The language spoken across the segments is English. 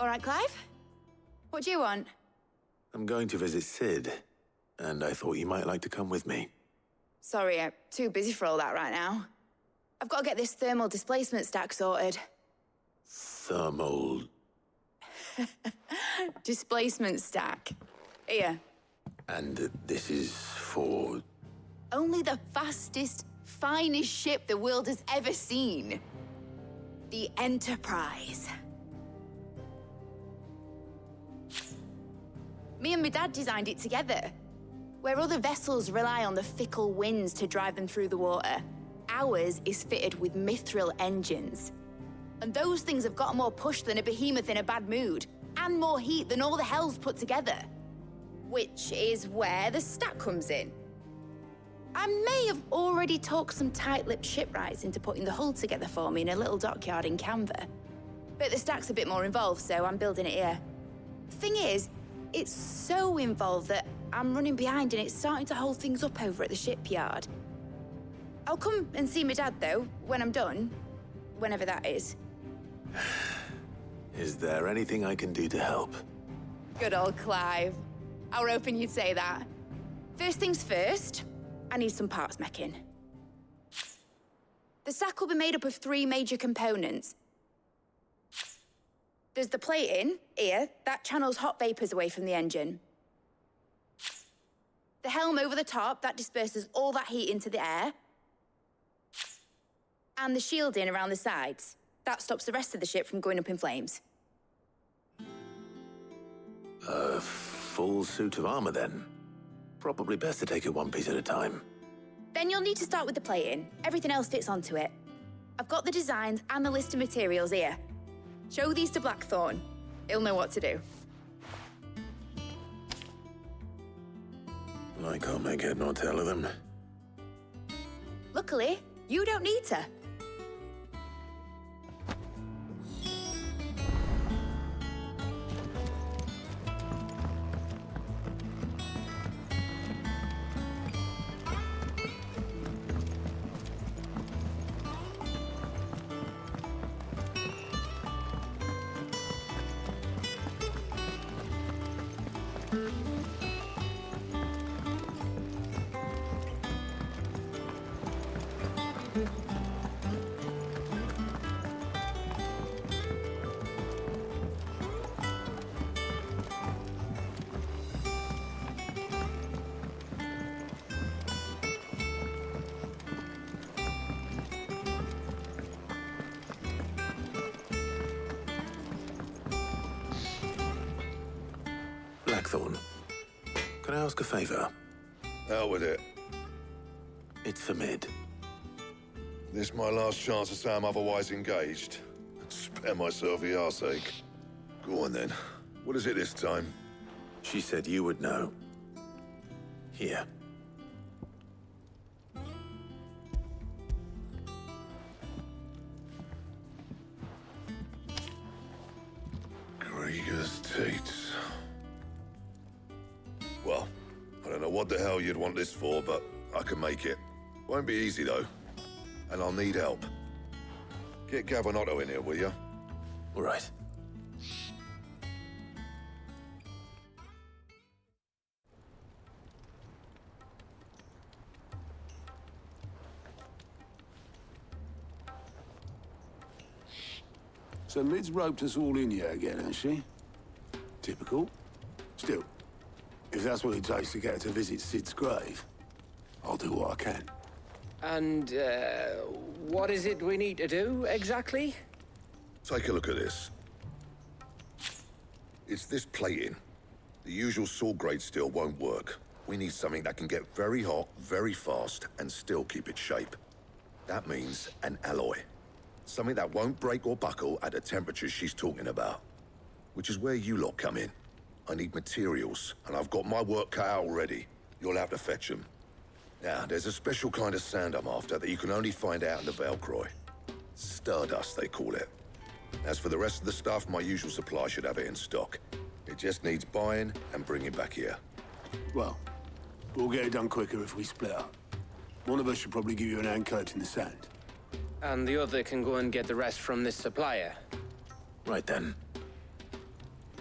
All right, Clive? What do you want? I'm going to visit Sid, and I thought you might like to come with me. Sorry, I'm too busy for all that right now. I've got to get this thermal displacement stack sorted. Thermal... Displacement stack. Here. And this is for... Only the fastest, finest ship the world has ever seen. The Enterprise. Me and my dad designed it together. Where other vessels rely on the fickle winds to drive them through the water, ours is fitted with mithril engines. And those things have got more push than a behemoth in a bad mood, and more heat than all the hells put together. Which is where the stack comes in. I may have already talked some tight-lipped shipwrights into putting the hull together for me in a little dockyard in Canva. But the stack's a bit more involved, so I'm building it here. Thing is, it's so involved that I'm running behind and it's starting to hold things up over at the shipyard. I'll come and see my dad, though, when I'm done. Whenever that is. Is there anything I can do to help? Good old Clive. I were hoping you'd say that. First things first, I need some parts meching. The stack will be made up of 3 major components. There's the plating, here, that channels hot vapors away from the engine. The helm over the top, that disperses all that heat into the air. And the shielding around the sides. That stops the rest of the ship from going up in flames. A full suit of armor, then. Probably best to take it one piece at a time. Then you'll need to start with the plating. Everything else fits onto it. I've got the designs and the list of materials here. Show these to Blackthorne. He'll know what to do. I can't make head nor tail of them. Luckily, you don't need to. Blackthorne, can I ask a favor? Out with it. It's for Mid. This my last chance to say I'm otherwise engaged. Spare myself the arseache. Go on then. What is it this time? She said you would know. Here. Krieger's Tates. Well, I don't know what the hell you'd want this for, but I can make it. Won't be easy, though. And I'll need help. Get Gavinotto in here, will you? All right. So Mid's roped us all in here again, has she? Typical. Still, if that's what it takes to get her to visit Sid's grave, I'll do what I can. And, what is it we need to do, exactly? Take a look at this. It's this plating. The usual saw-grade steel won't work. We need something that can get very hot, very fast, and still keep its shape. That means an alloy. Something that won't break or buckle at the temperatures she's talking about. Which is where you lot come in. I need materials, and I've got my work cut out already. You'll have to fetch them. Now, there's a special kind of sand I'm after that you can only find out in the Valcroy. Stardust, they call it. As for the rest of the stuff, my usual supply should have it in stock. It just needs buying and bringing back here. Well, we'll get it done quicker if we split up. One of us should probably give you an hand coat in the sand. And the other can go and get the rest from this supplier. Right then.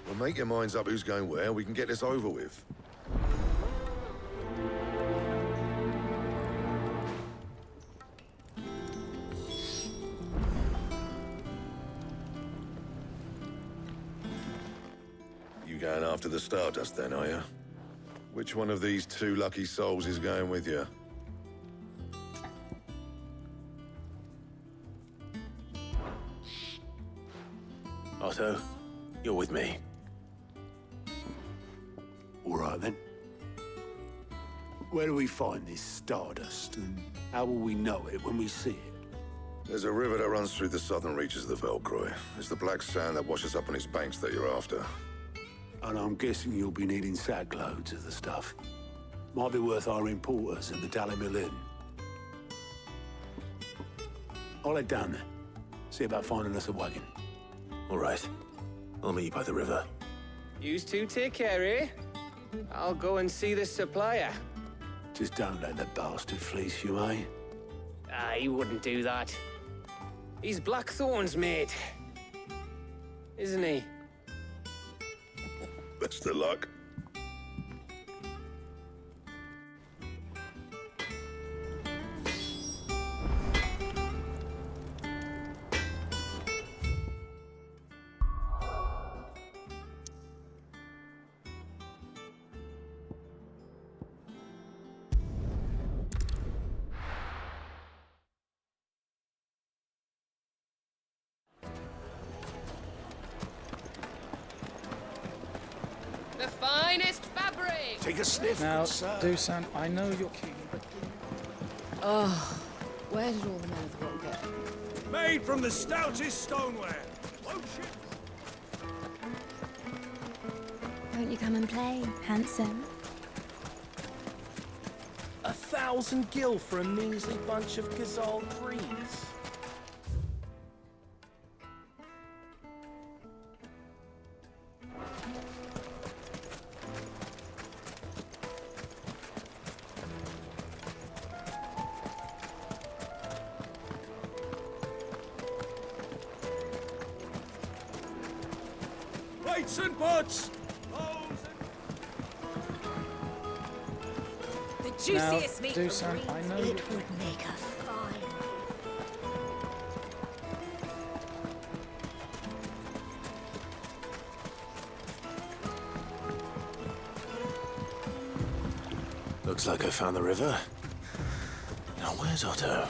Well, make your minds up who's going where, we can get this over with. You going after the Stardust then, are you? Which one of these two lucky souls is going with you? Otto, you're with me. All right, then. Where do we find this Stardust, and how will we know it when we see it? There's a river that runs through the southern reaches of the Velcroy. It's the black sand that washes up on its banks that you're after. And I'm guessing you'll be needing sackloads of the stuff. Might be worth our importers at the Dalimil Inn. I'll head down there. See about finding us a wagon. All right. I'll meet you by the river. Yous two take care, eh? I'll go and see this supplier. Just don't let the bastard fleece you, eh? He wouldn't do that. He's Blackthorne's mate. Isn't he? Best of luck. The finest fabric! Take a sniff, Now, good sir. Dusan, I know you're keen, but Where did all the men of the world go? Made from the stoutest stoneware. Won't you come and play, handsome? 1,000 gil for a measly bunch of Gazal trees. Plates and pots! The now, juiciest meat from Dusan, Greece. I know It you're would make a fine. Looks like I found the river. Now where's Otto?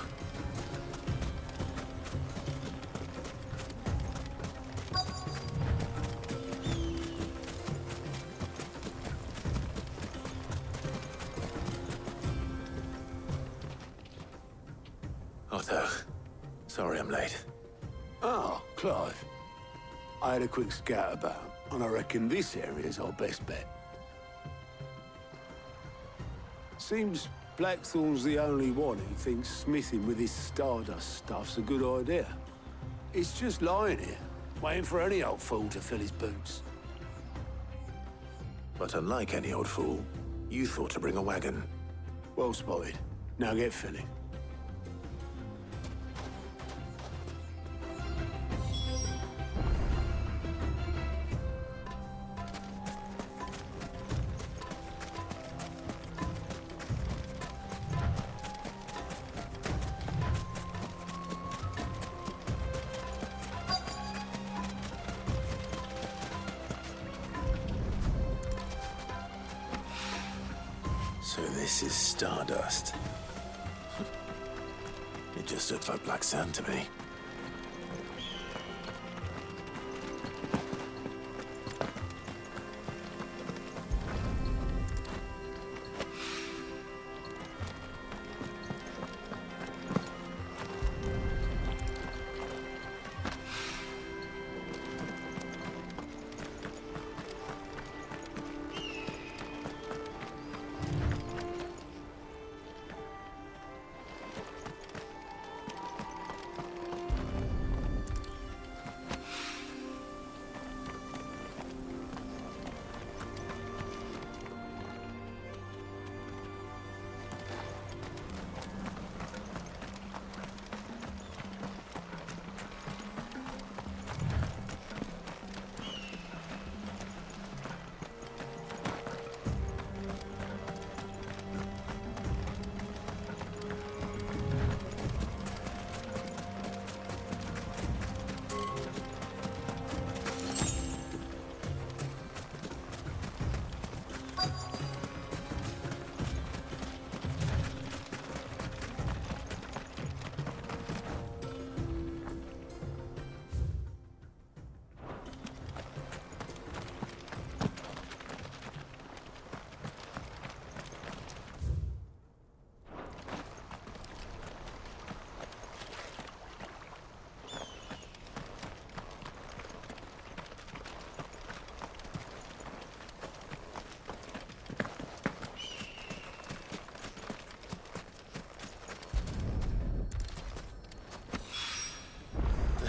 Otto, sorry I'm late. Oh, Clive. I had a quick scout about, and I reckon this area's our best bet. Seems Blackthorne's the only one who thinks smithing with this Stardust stuff's a good idea. It's just lying here, waiting for any old fool to fill his boots. But unlike any old fool, you thought to bring a wagon. Well spotted. Now get filling. So this is Stardust. It just looks like black sand to me.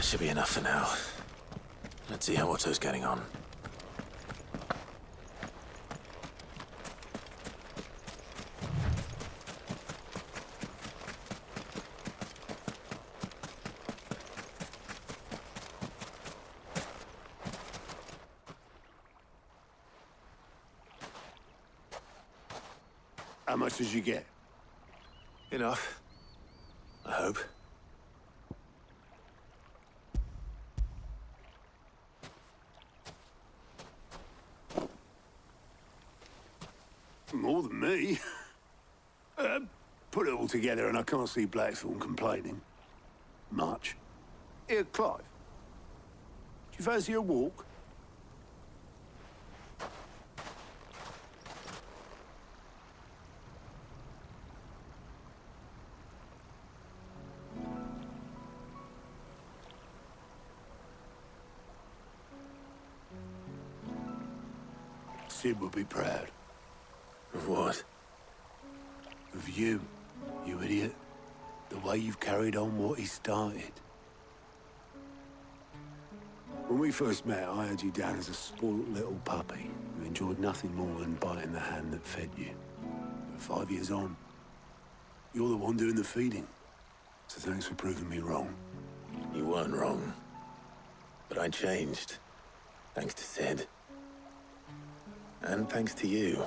That should be enough for now. Let's see how Otto's getting on. How much did you get? Enough. I hope. More than me. Put it all together and I can't see Blackthorne complaining. Much. Here, Clive. Do you fancy a walk? Sid would be proud. Of what? Of you, you idiot. The way you've carried on what he started. When we first met, I had you down as a spoilt little puppy who enjoyed nothing more than biting the hand that fed you. But 5 years on, you're the one doing the feeding. So thanks for proving me wrong. You weren't wrong. But I changed. Thanks to Sid. And thanks to you.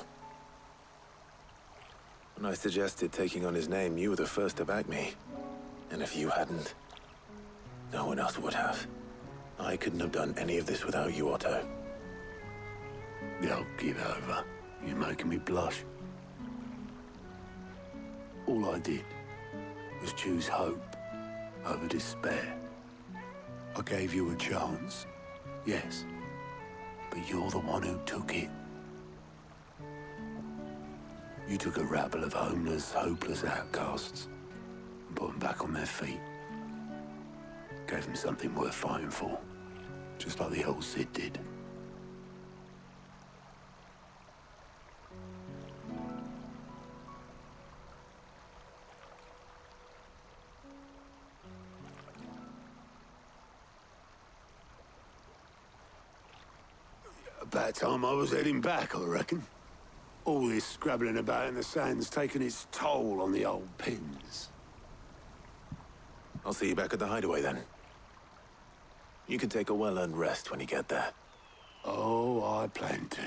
When I suggested taking on his name, you were the first to back me. And if you hadn't, no one else would have. I couldn't have done any of this without you, Otto. Don't give over. You're making me blush. All I did was choose hope over despair. I gave you a chance, yes. But you're the one who took it. You took a rabble of homeless, hopeless outcasts and put them back on their feet. Gave them something worth fighting for, just like the old Sid did. About time I was heading back, I reckon. All this scrabbling about in the sand's taken its toll on the old pins. I'll see you back at the hideaway then. You can take a well-earned rest when you get there. Oh, I plan to.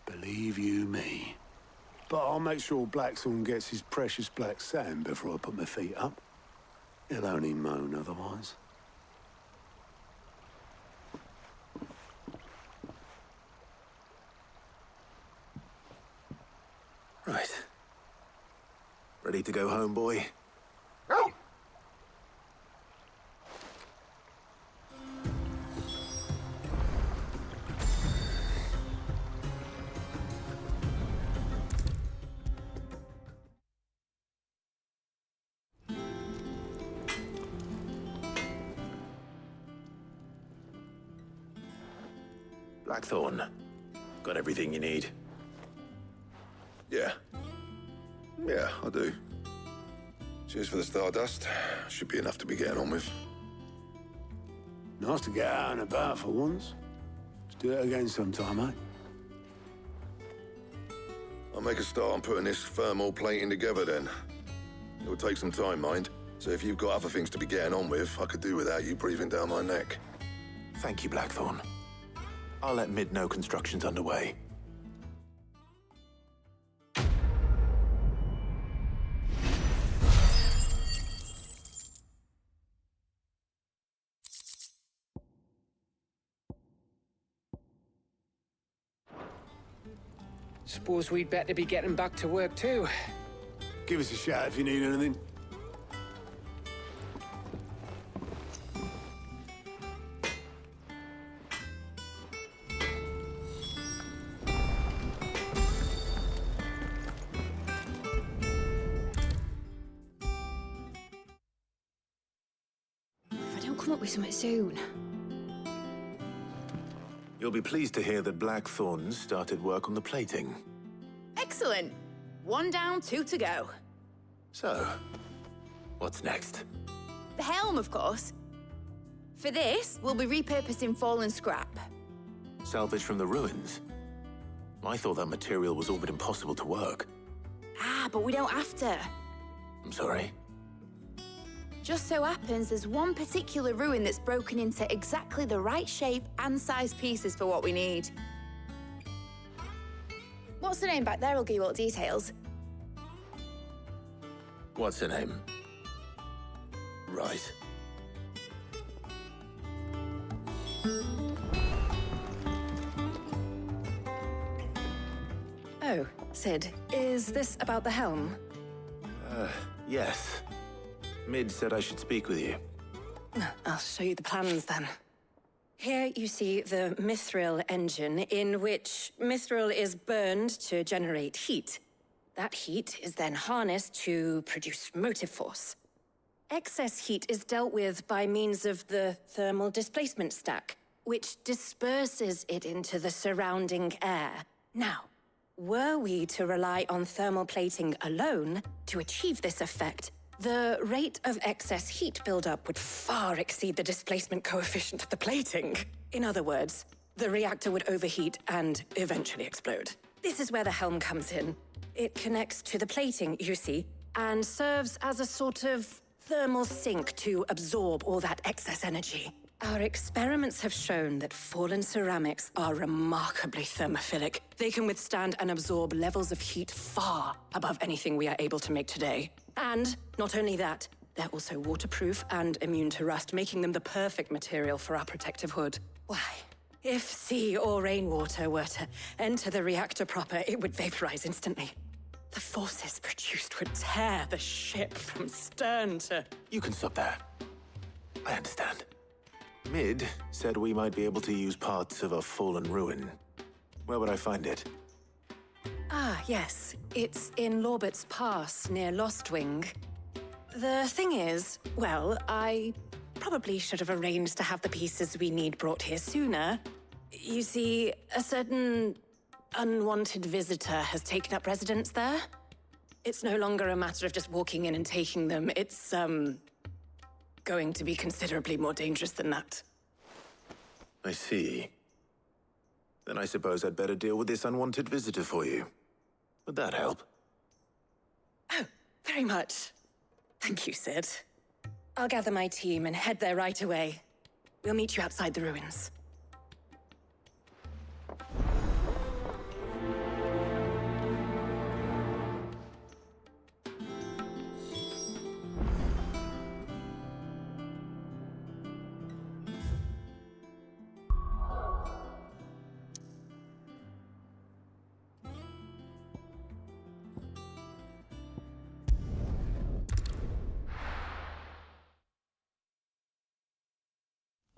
Believe you me. But I'll make sure Blackthorne gets his precious black sand before I put my feet up. He'll only moan otherwise. Right. Ready to go home, boy? Blackthorne. Got everything you need? Yeah. Yeah, I do. Cheers for the stardust. Should be enough to be getting on with. Nice to get out and about for once. Let's do it again sometime, eh? I'll make a start on putting this thermal plating together then. It'll take some time, mind. So if you've got other things to be getting on with, I could do without you breathing down my neck. Thank you, Blackthorne. I'll let Mid know construction's underway. Suppose we'd better be getting back to work too. Give us a shout if you need anything. If I don't come up with something soon. You'll be pleased to hear that Blackthorne's started work on the plating. Excellent. 1 down, 2 to go. So, what's next? The helm, of course. For this, we'll be repurposing fallen scrap. Salvage from the ruins? I thought that material was all but impossible to work. Ah, but we don't have to. I'm sorry. Just so happens there's one particular ruin that's broken into exactly the right shape and size pieces for what we need. What's the name back there? I'll give you all the details. What's her name? Right. Oh, Sid, is this about the helm? Yes. Mid said I should speak with you. I'll show you the plans then. Here you see the mithril engine, in which mithril is burned to generate heat. That heat is then harnessed to produce motive force. Excess heat is dealt with by means of the thermal displacement stack, which disperses it into the surrounding air. Now, were we to rely on thermal plating alone to achieve this effect, the rate of excess heat buildup would far exceed the displacement coefficient of the plating. In other words, the reactor would overheat and eventually explode. This is where the helm comes in. It connects to the plating, you see, and serves as a sort of thermal sink to absorb all that excess energy. Our experiments have shown that fallen ceramics are remarkably thermophilic. They can withstand and absorb levels of heat far above anything we are able to make today. And not only that, they're also waterproof and immune to rust, making them the perfect material for our protective hood. Why, if sea or rainwater were to enter the reactor proper, it would vaporize instantly. The forces produced would tear the ship from stern to... You can stop there. I understand. Mid said we might be able to use parts of a fallen ruin. Where would I find it? Ah, yes. It's in Lorbert's Pass, near Lostwing. The thing is, well, I probably should have arranged to have the pieces we need brought here sooner. You see, a certain unwanted visitor has taken up residence there. It's no longer a matter of just walking in and taking them. It's, going to be considerably more dangerous than that. I see. Then I suppose I'd better deal with this unwanted visitor for you. Would that help? Oh, very much. Thank you, Sid. I'll gather my team and head there right away. We'll meet you outside the ruins.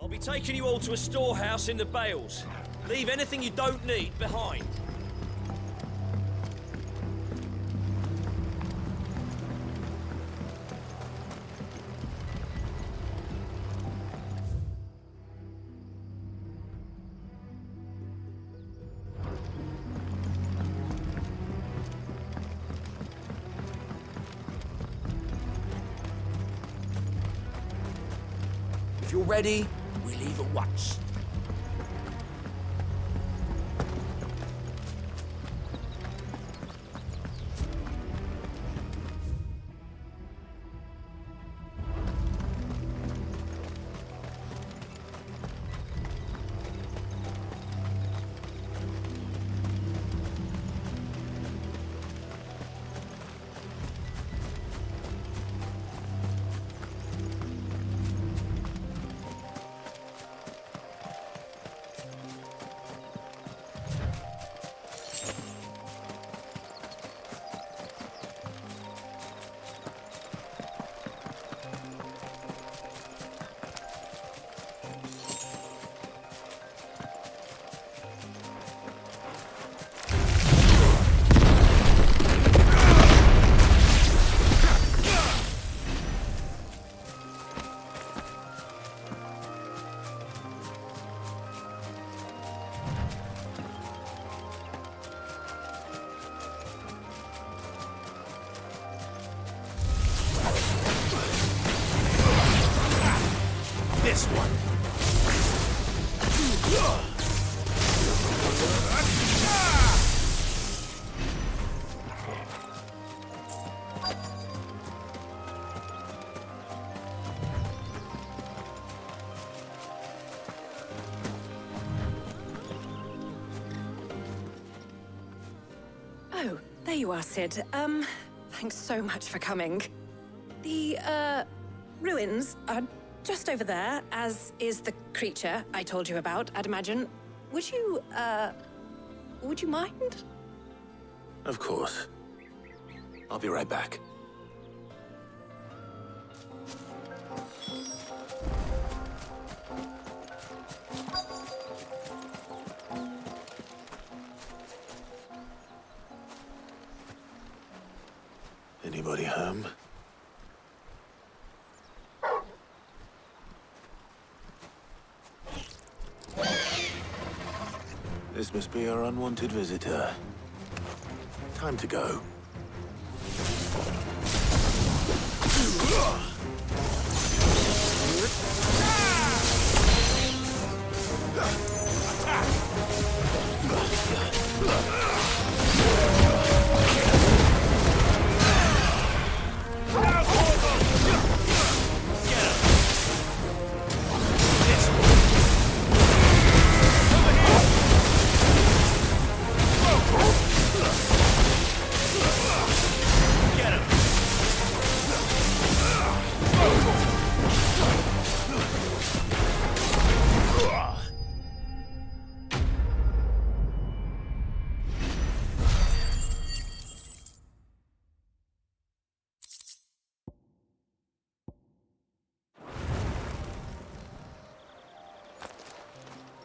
I'll be taking you all to a storehouse in the Bales. Leave anything you don't need behind. If you're ready, we leave at once. Oh, there you are, Sid. Thanks so much for coming. The, ruins are just over there, as is the creature I told you about, I'd imagine. Would you mind? Of course. I'll be right back. Anybody home? This must be our unwanted visitor. Time to go.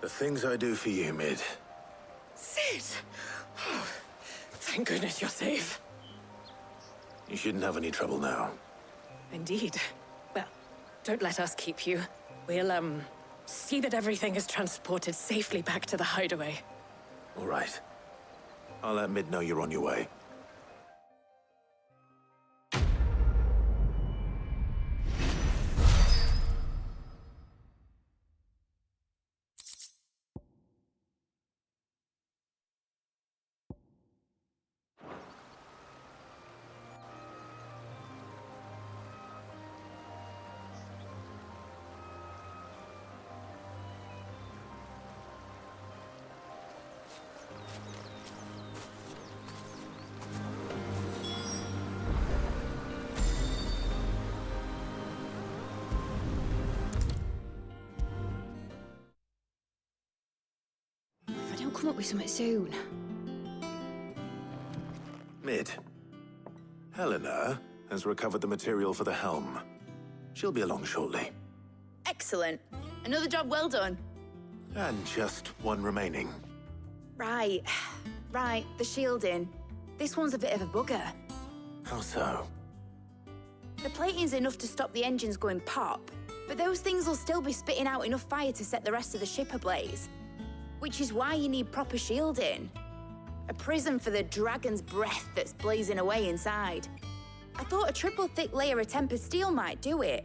The things I do for you, Mid. Sid! Oh, thank goodness you're safe. You shouldn't have any trouble now. Indeed. Well, don't let us keep you. We'll, see that everything is transported safely back to the hideaway. All right. I'll let Mid know you're on your way. Come up with something soon. Mid. Helena has recovered the material for the helm. She'll be along shortly. Excellent. Another job well done. And just one remaining. Right. Right, the shielding. This one's a bit of a bugger. How so? The plating's enough to stop the engines going pop, but those things will still be spitting out enough fire to set the rest of the ship ablaze. Which is why you need proper shielding. A prison for the dragon's breath that's blazing away inside. I thought a triple thick layer of tempered steel might do it.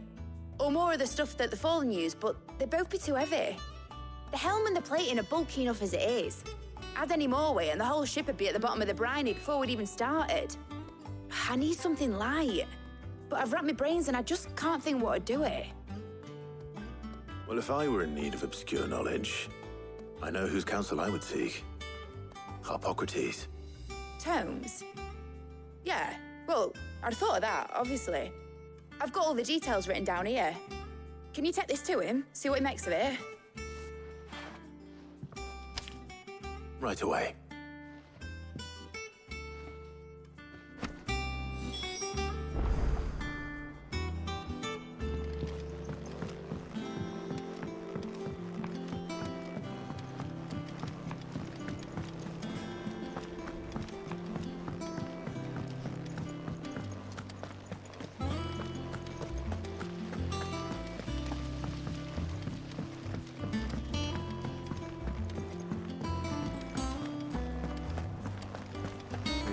Or more of the stuff that the Fallen use, but they'd both be too heavy. The helm and the plating are bulky enough as it is. Add any more weight and the whole ship would be at the bottom of the briny before we'd even started. I need something light. But I've racked my brains and I just can't think what would do it. Well, if I were in need of obscure knowledge, I know whose counsel I would seek. Harpocrates. Tomes? Yeah, well, I'd thought of that, obviously. I've got all the details written down here. Can you take this to him, see what he makes of it? Right away.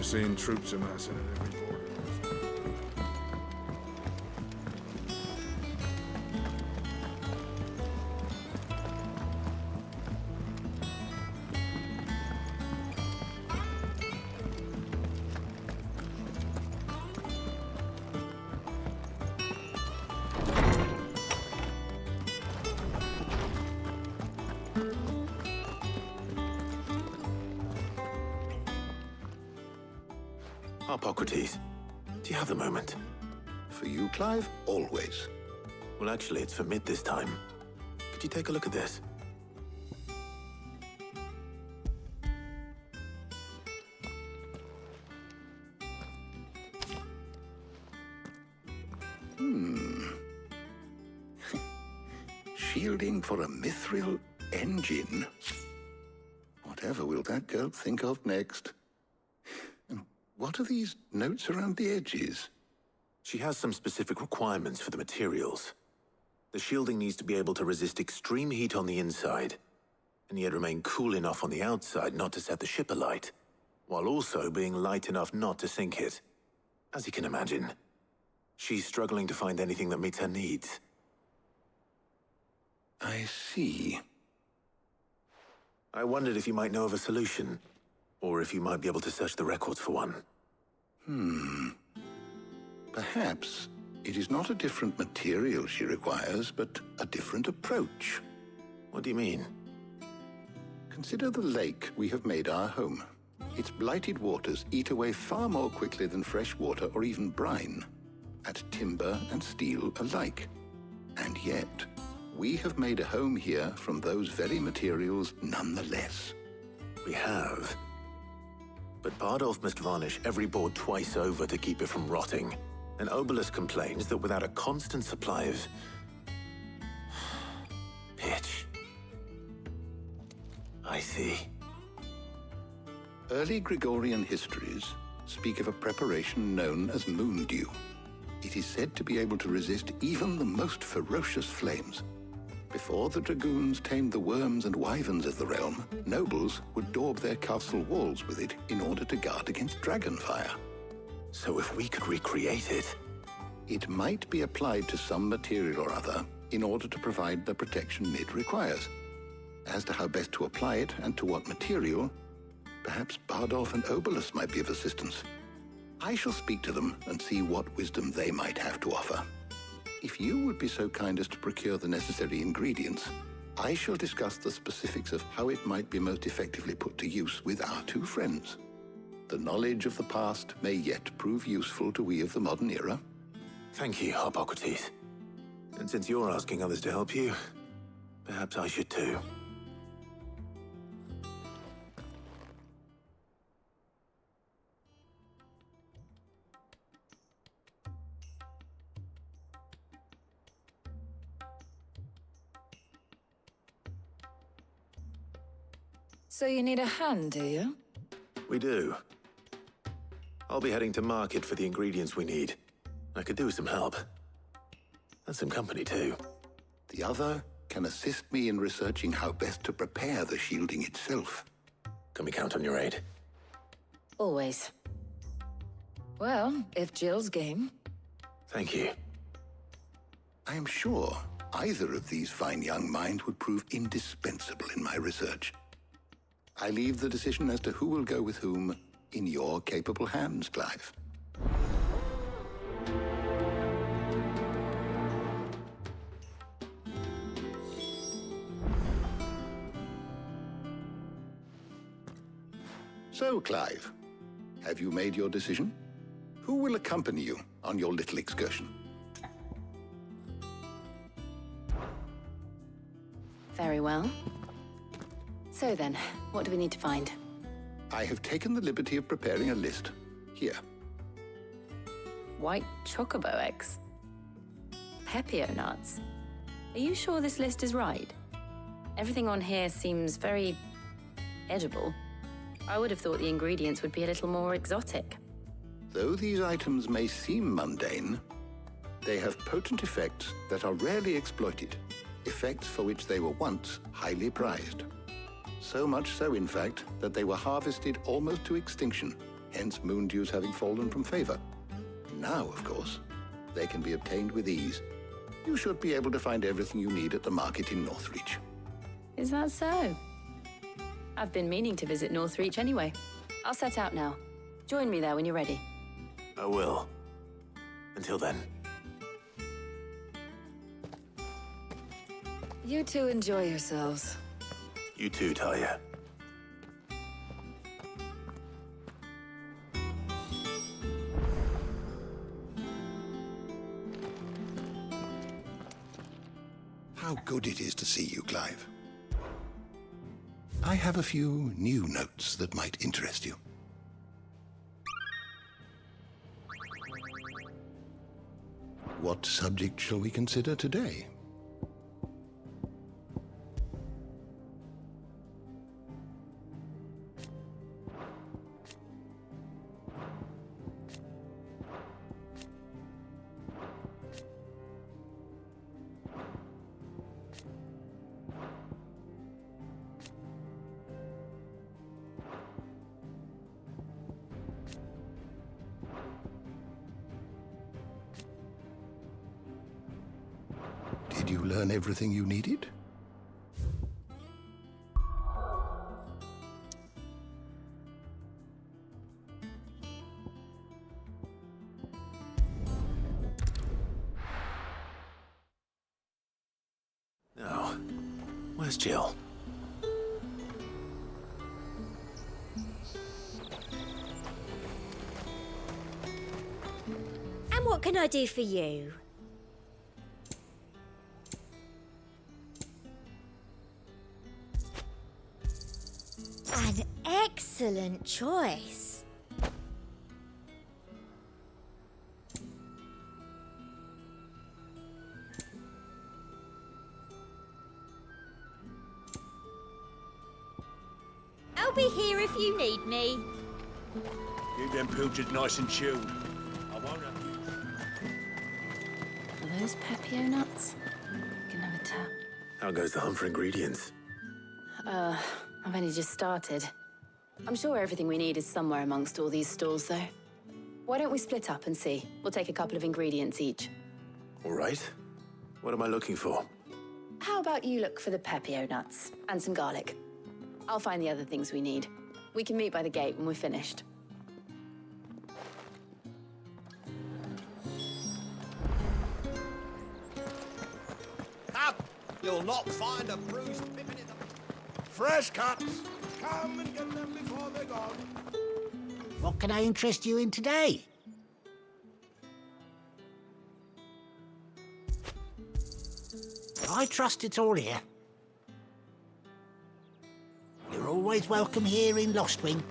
Seeing troops amassing at every border. Harpocrates, do you have a moment? For you, Clive, always. Well, actually, it's for mid this time. Could you take a look at this? Shielding for a mithril engine. Whatever will that girl think of next? And what are these notes around the edges? She has some specific requirements for the materials. The shielding needs to be able to resist extreme heat on the inside, and yet remain cool enough on the outside not to set the ship alight, while also being light enough not to sink it. As you can imagine, she's struggling to find anything that meets her needs. I see. I wondered if you might know of a solution, or if you might be able to search the records for one. Perhaps it is not a different material she requires, but a different approach. What do you mean? Consider the lake we have made our home. Its blighted waters eat away far more quickly than fresh water or even brine, at timber and steel alike. And yet, we have made a home here from those very materials nonetheless. We have. But Bardolph must varnish every board twice over to keep it from rotting. And Obelus complains that without a constant supply of pitch. I see. Early Gregorian histories speak of a preparation known as moon dew. It is said to be able to resist even the most ferocious flames. Before the dragoons tamed the worms and wyverns of the realm, nobles would daub their castle walls with it in order to guard against dragonfire. So if we could recreate it... It might be applied to some material or other in order to provide the protection Mid requires. As to how best to apply it and to what material, perhaps Bardolph and Obelus might be of assistance. I shall speak to them and see what wisdom they might have to offer. If you would be so kind as to procure the necessary ingredients, I shall discuss the specifics of how it might be most effectively put to use with our two friends. The knowledge of the past may yet prove useful to we of the modern era. Thank you, Harpocrates. And since you're asking others to help you, perhaps I should too. So you need a hand, do you? We do. I'll be heading to market for the ingredients we need. I could do with some help. And some company, too. The other can assist me in researching how best to prepare the shielding itself. Can we count on your aid? Always. Well, if Jill's game. Thank you. I am sure either of these fine young minds would prove indispensable in my research. I leave the decision as to who will go with whom in your capable hands, Clive. So, Clive, have you made your decision? Who will accompany you on your little excursion? Very well. So then, what do we need to find? I have taken the liberty of preparing a list. Here. White chocobo eggs. Pepio nuts. Are you sure this list is right? Everything on here seems very edible. I would have thought the ingredients would be a little more exotic. Though these items may seem mundane, they have potent effects that are rarely exploited, effects for which they were once highly prized. So much so, in fact, that they were harvested almost to extinction, hence moon dews having fallen from favor. Now, of course, they can be obtained with ease. You should be able to find everything you need at the market in Northreach. Is that so? I've been meaning to visit Northreach anyway. I'll set out now. Join me there when you're ready. I will. Until then. You two enjoy yourselves. You too, Talia. Good it is to see you, Clive. I have a few new notes that might interest you. What subject shall we consider today? Did you learn everything you needed? Now, where's Jill? And what can I do for you? An excellent choice. I'll be here if you need me. Keep them pilchards nice and chilled. I won't have Are those Pepio nuts? Can have a tap. How goes the hunt for ingredients? I've only just started. I'm sure everything we need is somewhere amongst all these stores, though. Why don't we split up and see? We'll take a couple of ingredients each. All right. What am I looking for? How about you look for the Pepio nuts and some garlic? I'll find the other things we need. We can meet by the gate when we're finished. Up! You'll not find a bruised pippin in the... Fresh cuts! Come and get them before they're gone. What can I interest you in today? I trust it's all here. You're always welcome here in Lostwing.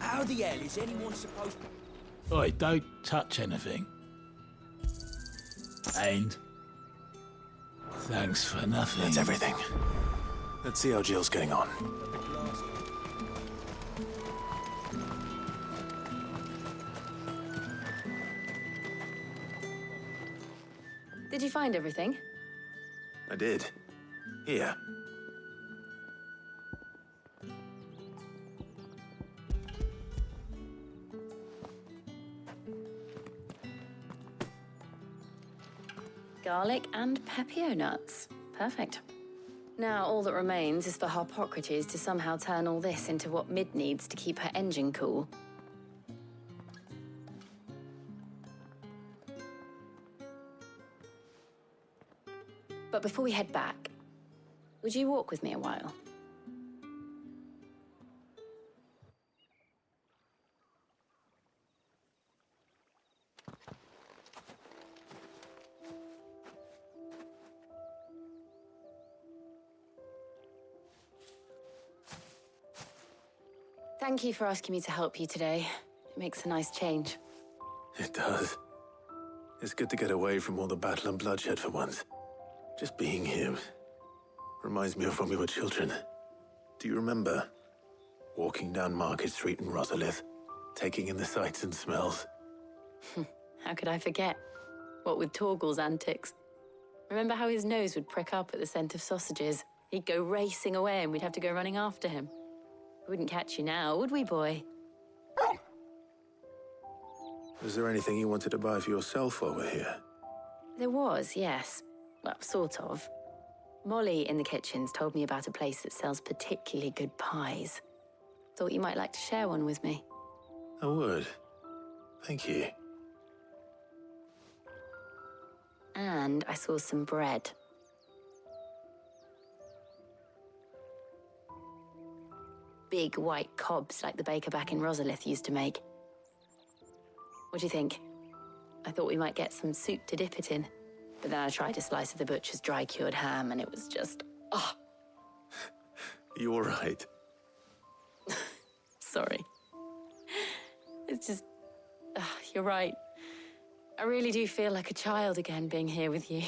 How the hell is anyone supposed to... Oi, don't touch anything. And thanks for nothing. That's everything. Let's see how Jill's getting on. Did you find everything? I did. Here. Garlic and Pepio nuts. Perfect. Now all that remains is for Harpocrates to somehow turn all this into what Mid needs to keep her engine cool. But before we head back, would you walk with me a while? Thank you for asking me to help you today. It makes a nice change. It does. It's good to get away from all the battle and bloodshed for once. Just being here reminds me of when we were children. Do you remember? Walking down Market Street in Rosalith, taking in the sights and smells. How could I forget? What with Torgal's antics. Remember how his nose would prick up at the scent of sausages? He'd go racing away and we'd have to go running after him. We wouldn't catch you now, would we, boy? Was there anything you wanted to buy for yourself while we're here? There was, yes. Well, sort of. Molly in the kitchens told me about a place that sells particularly good pies. Thought you might like to share one with me. I would. Thank you. And I saw some bread. Big white cobs like the baker back in Rosalith used to make. What do you think? I thought we might get some soup to dip it in. But then I tried a slice of the butcher's dry-cured ham, and it was just... oh. You all right? Sorry. It's just... you're right. I really do feel like a child again being here with you.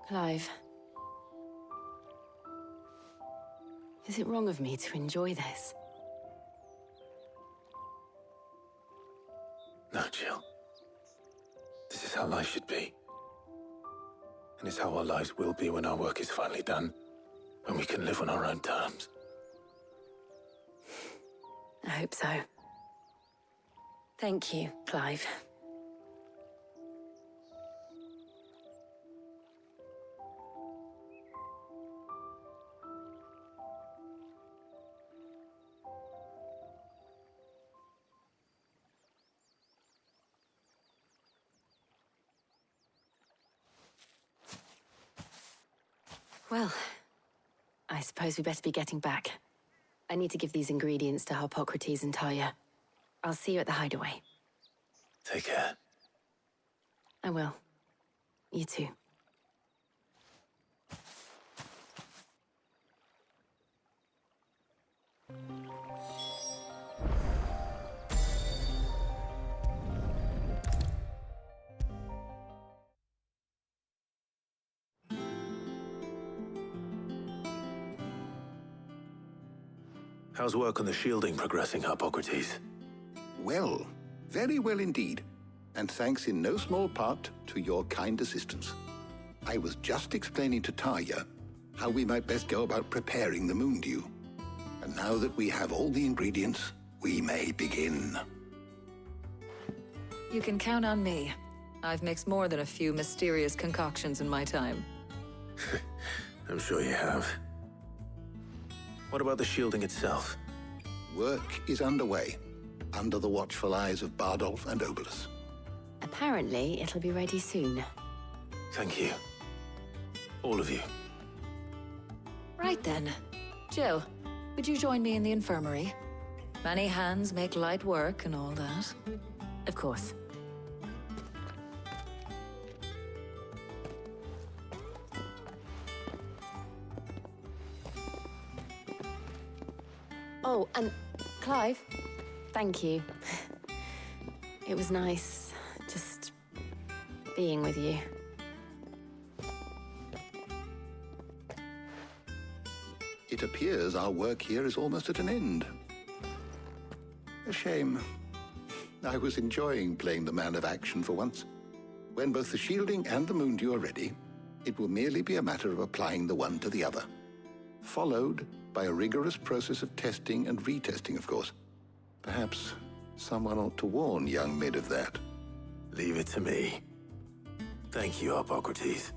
Clive. Is it wrong of me to enjoy this? No, Jill. This is how life should be. And it's how our lives will be when our work is finally done. When we can live on our own terms. I hope so. Thank you, Clive. Well, I suppose we better be getting back. I need to give these ingredients to Hippocrates and Talia. I'll see you at the hideaway. Take care. I will. You too. How's work on the shielding progressing, Hippocrates? Well, very well indeed. And thanks in no small part to your kind assistance. I was just explaining to Talia how we might best go about preparing the moon dew. And now that we have all the ingredients, we may begin. You can count on me. I've mixed more than a few mysterious concoctions in my time. I'm sure you have. What about the shielding itself? Work is underway, under the watchful eyes of Bardolph and Obolus. Apparently, it'll be ready soon. Thank you. All of you. Right then. Jill, would you join me in the infirmary? Many hands make light work and all that. Of course. Oh, and Clive, thank you. It was nice just being with you. It appears our work here is almost at an end. A shame. I was enjoying playing the man of action for once. When both the shielding and the moon dew are ready, it will merely be a matter of applying the one to the other. Followed by a rigorous process of testing and retesting, of course. Perhaps someone ought to warn young Mid of that. Leave it to me. Thank you, Hippocrates.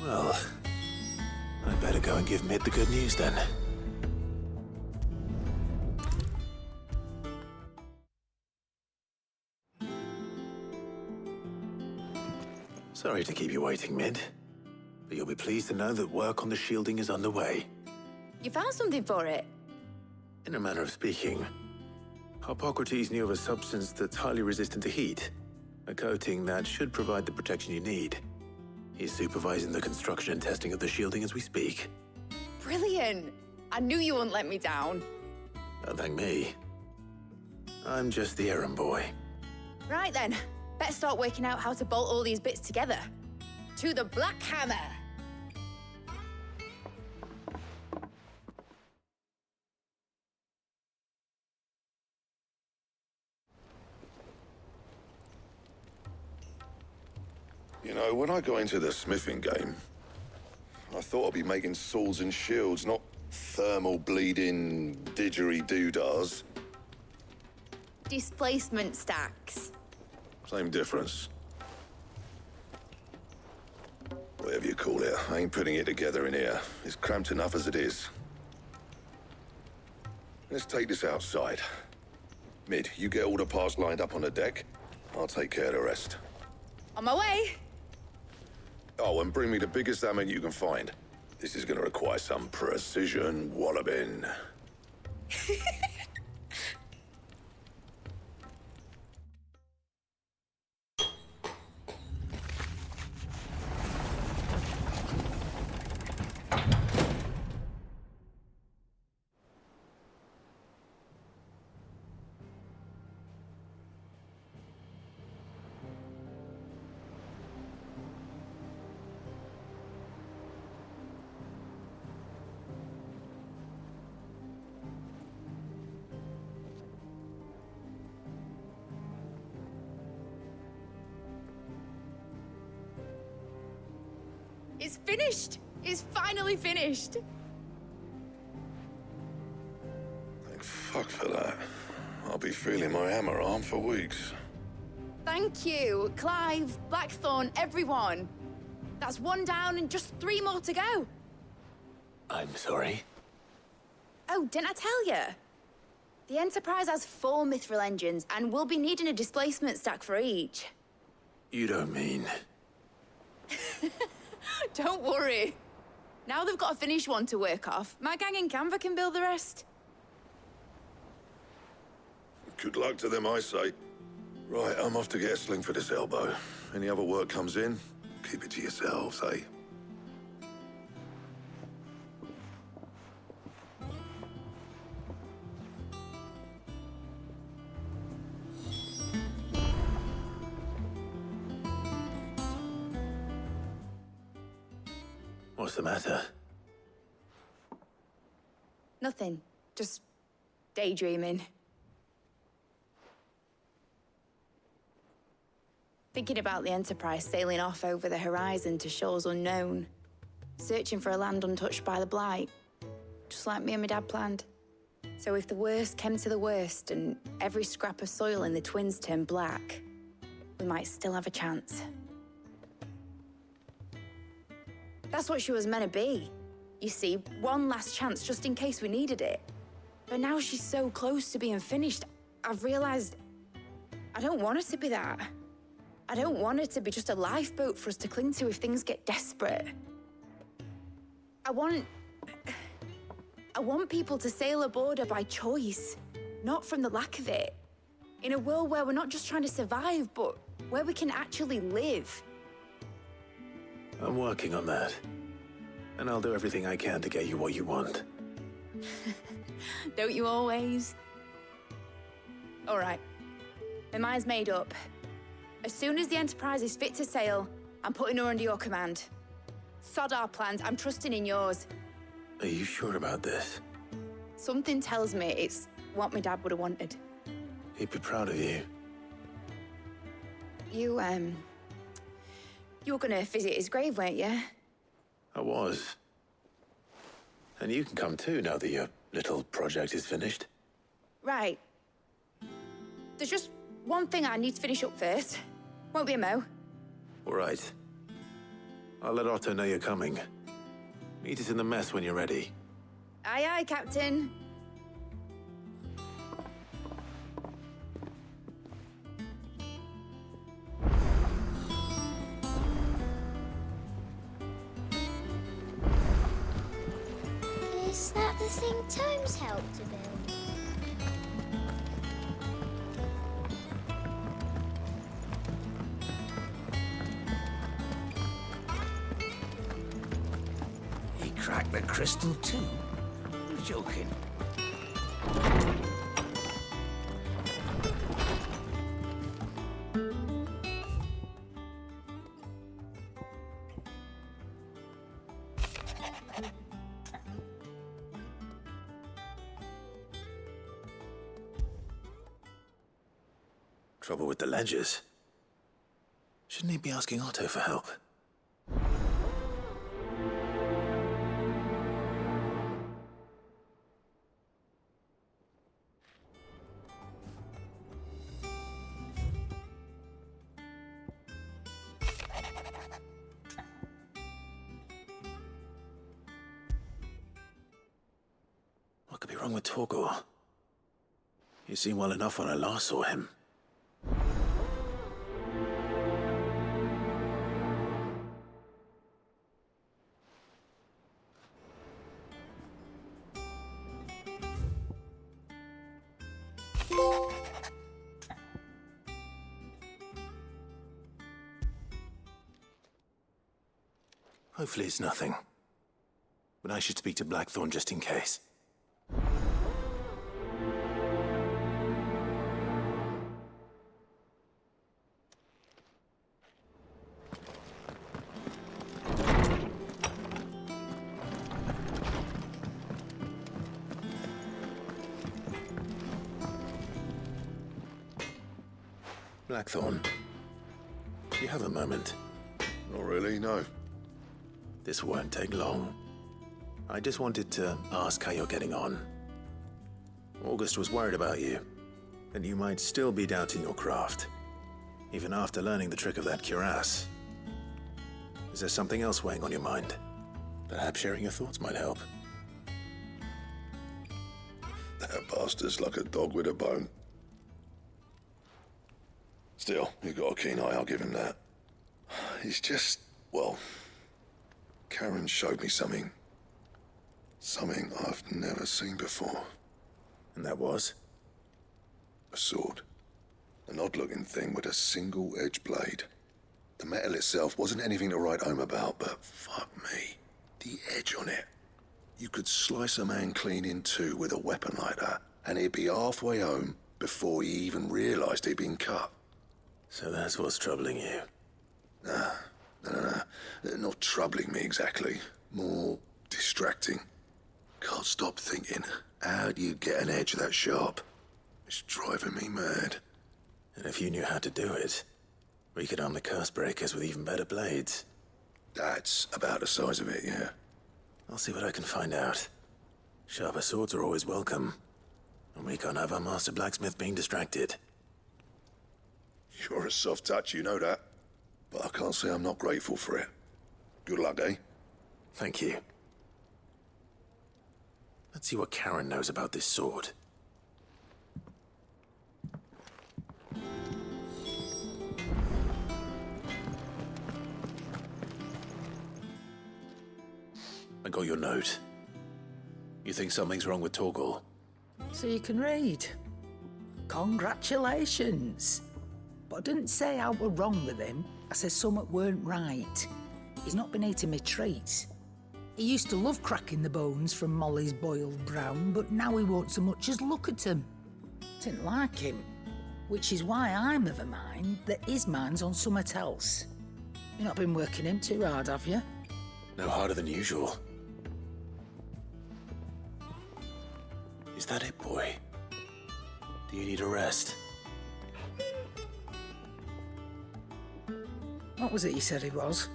Well, I'd better go and give Mid the good news then. Sorry to keep you waiting, Mid. But you'll be pleased to know that work on the shielding is underway. You found something for it? In a manner of speaking, Hippocrates knew of a substance that's highly resistant to heat. A coating that should provide the protection you need. He's supervising the construction and testing of the shielding as we speak. Brilliant! I knew you wouldn't let me down. Don't thank me. I'm just the errand boy. Right then, better start working out how to bolt all these bits together. To the Black Hammer! You know, when I got into the smithing game, I thought I'd be making swords and shields, not thermal bleeding didgeridoo-dahs. Displacement stacks. Same difference. Whatever you call it, I ain't putting it together in here. It's cramped enough as it is. Let's take this outside. Mid, you get all the parts lined up on the deck. I'll take care of the rest. On my way. Oh, and bring me the biggest salmon you can find. This is gonna require some precision walloping. It's finished! It's finally finished! Thank fuck for that. I'll be feeling my hammer arm for weeks. Thank you, Clive, Blackthorne, everyone. That's one down and just 3 more to go. I'm sorry. Oh, didn't I tell you? The Enterprise has 4 mithril engines, and we'll be needing a displacement stack for each. You don't mean... Don't worry. Now they've got a finished one to work off, my gang in Canva can build the rest. Good luck to them, I say. Right, I'm off to get a sling for this elbow. Any other work comes in, keep it to yourselves, eh? What's the matter? Nothing. Just daydreaming. Thinking about the Enterprise sailing off over the horizon to shores unknown, searching for a land untouched by the Blight, just like me and my dad planned. So if the worst came to the worst and every scrap of soil in the Twins turned black, we might still have a chance. That's what she was meant to be. You see, one last chance just in case we needed it. But now she's so close to being finished, I've realized I don't want her to be that. I don't want her to be just a lifeboat for us to cling to if things get desperate. I want people to sail aboard her by choice, not from the lack of it. In a world where we're not just trying to survive, but where we can actually live. I'm working on that. And I'll do everything I can to get you what you want. Don't you always? All right. My mind's made up. As soon as the Enterprise is fit to sail, I'm putting her under your command. Sod our plans, I'm trusting in yours. Are you sure about this? Something tells me it's what my dad would have wanted. He'd be proud of you. You were gonna visit his grave, weren't you? I was. And you can come too now that your little project is finished. Right. There's just one thing I need to finish up first. Won't be a mo. All right. I'll let Otto know you're coming. Meet us in the mess when you're ready. Aye, aye, Captain. Is that the thing Tomes helped to build? He cracked the crystal too? You're joking. Trouble with the ledgers. Shouldn't he be asking Otto for help? What could be wrong with Torgor? You seemed well enough when I last saw him. Hopefully it's nothing. But I should speak to Blackthorne just in case. Blackthorne, do you have a moment? Not really, no. This won't take long. I just wanted to ask how you're getting on. August was worried about you, that you might still be doubting your craft, even after learning the trick of that cuirass. Is there something else weighing on your mind? Perhaps sharing your thoughts might help. That bastard's like a dog with a bone. Still, he's got a keen eye, I'll give him that. He's just, well, Karen showed me something. Something I've never seen before. And that was? A sword. An odd-looking thing with a single-edged blade. The metal itself wasn't anything to write home about, but fuck me, the edge on it. You could slice a man clean in two with a weapon like that, and he'd be halfway home before he even realised he'd been cut. So that's what's troubling you? Nah, not troubling me exactly. More distracting. Can't stop thinking, how do you get an edge that sharp? It's driving me mad. And if you knew how to do it, we could arm the curse breakers with even better blades. That's about the size of it, yeah. I'll see what I can find out. Sharper swords are always welcome. And we can't have our master blacksmith being distracted. You're a soft touch, you know that. But I can't say I'm not grateful for it. Good luck, eh? Thank you. Let's see what Karen knows about this sword. I got your note. You think something's wrong with Torgal? So you can read. Congratulations. But I didn't say I were wrong with him. I said something weren't right. He's not been eating me treats. He used to love cracking the bones from Molly's boiled brown, but now he won't so much as look at them. Didn't like him. Which is why I'm of a mind that his mind's on something else. You've not been working him too hard, have you? No harder than usual. Is that it, boy? Do you need a rest? What was it you said he was?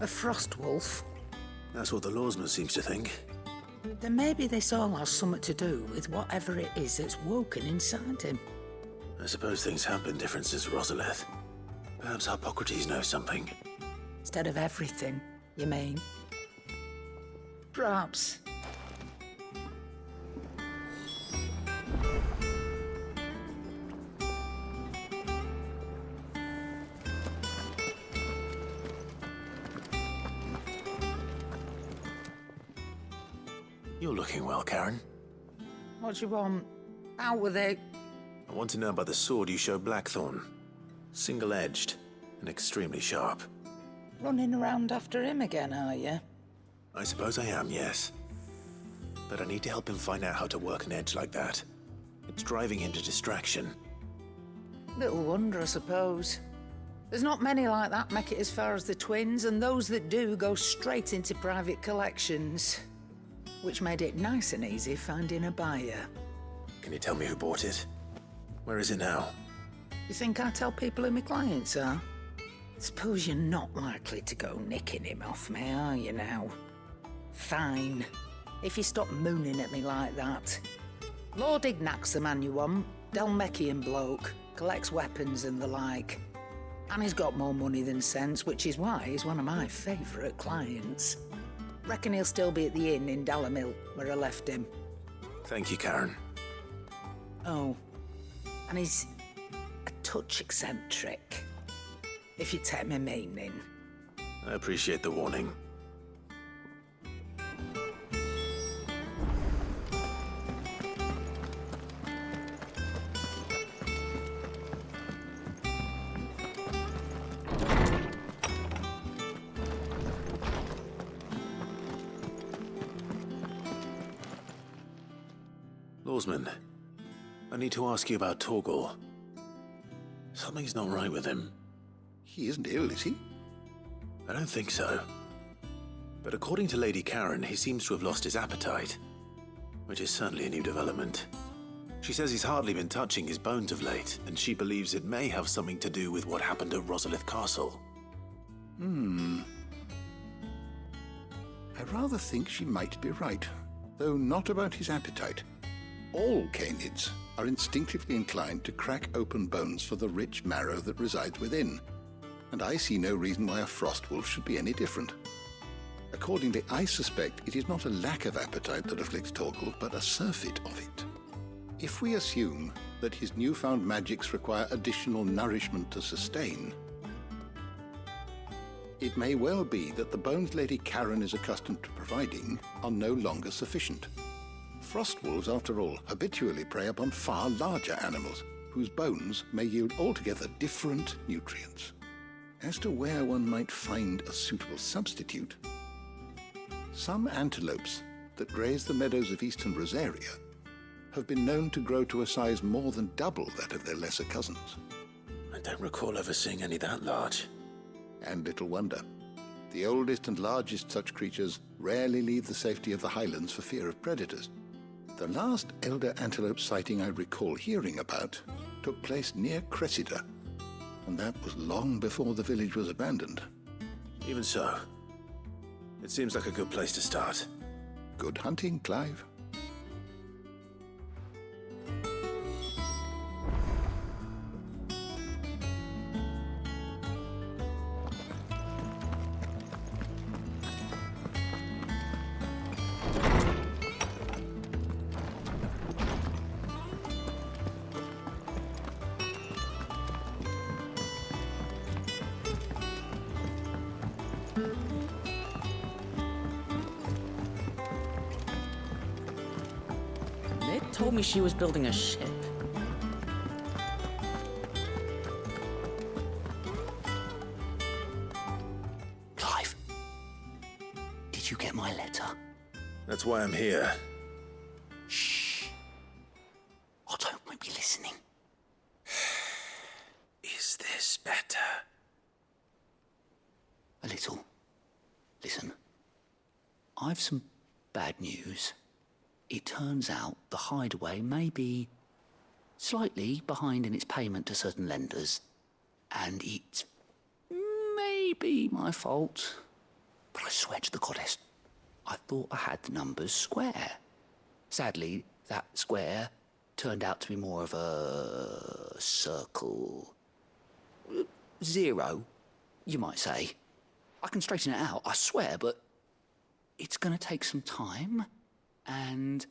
A frost wolf? That's what the lawsman seems to think. Then maybe this all has something to do with whatever it is that's woken inside him. I suppose things have been different since Rosalith. Perhaps Hippocrates knows something. Instead of everything, you mean? Perhaps. You're looking well, Karen. What do you want? Out with it. I want to know about the sword you showed Blackthorne. Single-edged and extremely sharp. Running around after him again, are you? I suppose I am, yes. But I need to help him find out how to work an edge like that. It's driving him to distraction. Little wonder, I suppose. There's not many like that make it as far as the twins, and those that do go straight into private collections. Which made it nice and easy finding a buyer. Can you tell me who bought it? Where is it now? You think I tell people who my clients are? Suppose you're not likely to go nicking him off me, are you now? Fine. If you stop mooning at me like that. Lord Ignac's the man you want. Dalmekian bloke. Collects weapons and the like. And he's got more money than sense, which is why he's one of my favourite clients. Reckon he'll still be at the inn in Dalamil, where I left him. Thank you, Karen. Oh, And he's a touch eccentric, if you take my meaning. I appreciate the warning. Lawsman, I need to ask you about Torgal. Something's not right with him. He isn't ill, is he? I don't think so. But according to Lady Karen, he seems to have lost his appetite, which is certainly a new development. She says he's hardly been touching his bones of late, and she believes it may have something to do with what happened at Rosalith Castle. I rather think she might be right, though not about his appetite. All canids are instinctively inclined to crack open bones for the rich marrow that resides within, and I see no reason why a frostwolf should be any different. Accordingly, I suspect it is not a lack of appetite that afflicts Torgal, but a surfeit of it. If we assume that his newfound magics require additional nourishment to sustain, it may well be that the bones Lady Karen is accustomed to providing are no longer sufficient. Frostwolves, after all, habitually prey upon far larger animals, whose bones may yield altogether different nutrients. As to where one might find a suitable substitute, some antelopes that graze the meadows of eastern Rosaria have been known to grow to a size more than double that of their lesser cousins. I don't recall ever seeing any that large. And little wonder. The oldest and largest such creatures rarely leave the safety of the highlands for fear of predators. The last elder antelope sighting I recall hearing about took place near Cressida, and that was long before the village was abandoned. Even so, it seems like a good place to start. Good hunting, Clive. Told me she was building a ship. Clive, did you get my letter? That's why I'm here. Shh. Otto might be listening. Is this better? A little. Listen, I've some bad news. It turns out the hideaway may be slightly behind in its payment to certain lenders, and it may be my fault. But I swear to the goddess, I thought I had the numbers square. Sadly, that square turned out to be more of a circle. 0, you might say. I can straighten it out, I swear, but it's going to take some time. And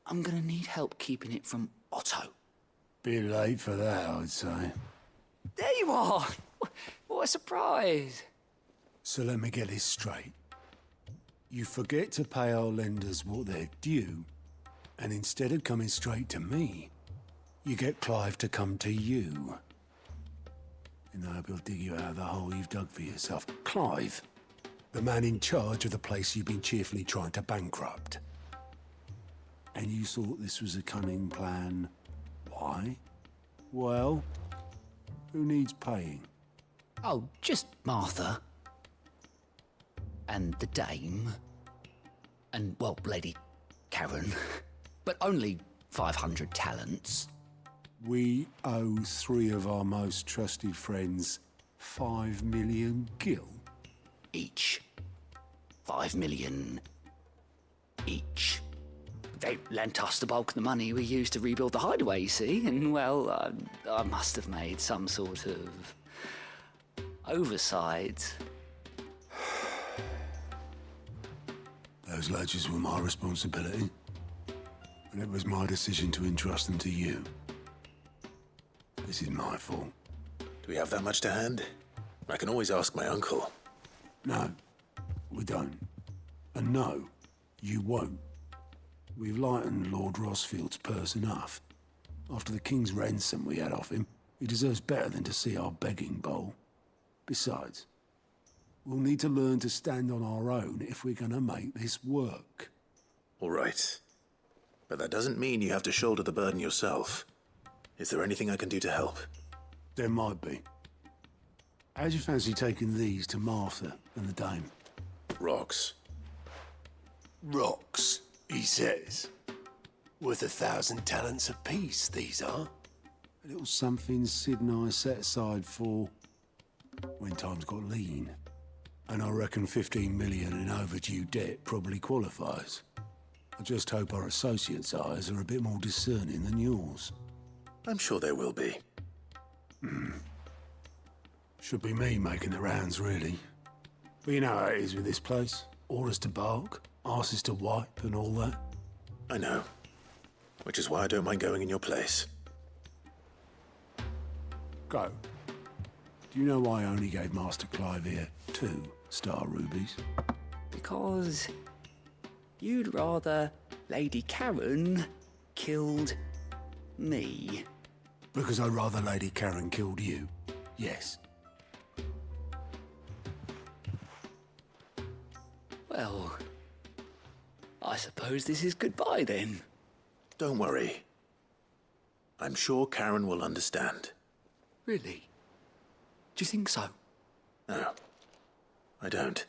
I'm going to need help keeping it from Otto. Bit late for that, I'd say. There you are! What a surprise! So let me get this straight. You forget to pay our lenders what they're due, and instead of coming straight to me, you get Clive to come to you. And I hope he'll dig you out of the hole you've dug for yourself. Clive, the man in charge of the place you've been cheerfully trying to bankrupt. And you thought this was a cunning plan. Why? Well, who needs paying? Oh, just Martha. And the dame. And, well, Lady Karen. But only 500 talents. We owe 3 of our most trusted friends 5 million gil. Each. 5 million each. They lent us the bulk of the money we used to rebuild the hideaway, you see, and, well, I must have made some sort of oversight. Those ledgers were my responsibility, and it was my decision to entrust them to you. This is my fault. Do we have that much to hand? I can always ask my uncle. No, we don't. And no, you won't. We've lightened Lord Rossfield's purse enough. After the king's ransom we had off him, he deserves better than to see our begging bowl. Besides, we'll need to learn to stand on our own if we're gonna make this work. All right. But that doesn't mean you have to shoulder the burden yourself. Is there anything I can do to help? There might be. How'd you fancy taking these to Martha and the dame? Rocks. Rocks, he says. Worth 1,000 talents apiece, these are. A little something Sid and I set aside for when times got lean. And I reckon 15 million in overdue debt probably qualifies. I just hope our associates' eyes are a bit more discerning than yours. I'm sure there will be. Should be me making the rounds, really. But you know how it is with this place. Orders to bark, arses to wipe, and all that. I know. Which is why I don't mind going in your place. Go. Do you know why I only gave Master Clive here 2 star rubies? Because you'd rather Lady Karen killed me. Because I'd rather Lady Karen killed you. Yes. Well, I suppose this is goodbye then. Don't worry. I'm sure Karen will understand. Really? Do you think so? No, I don't.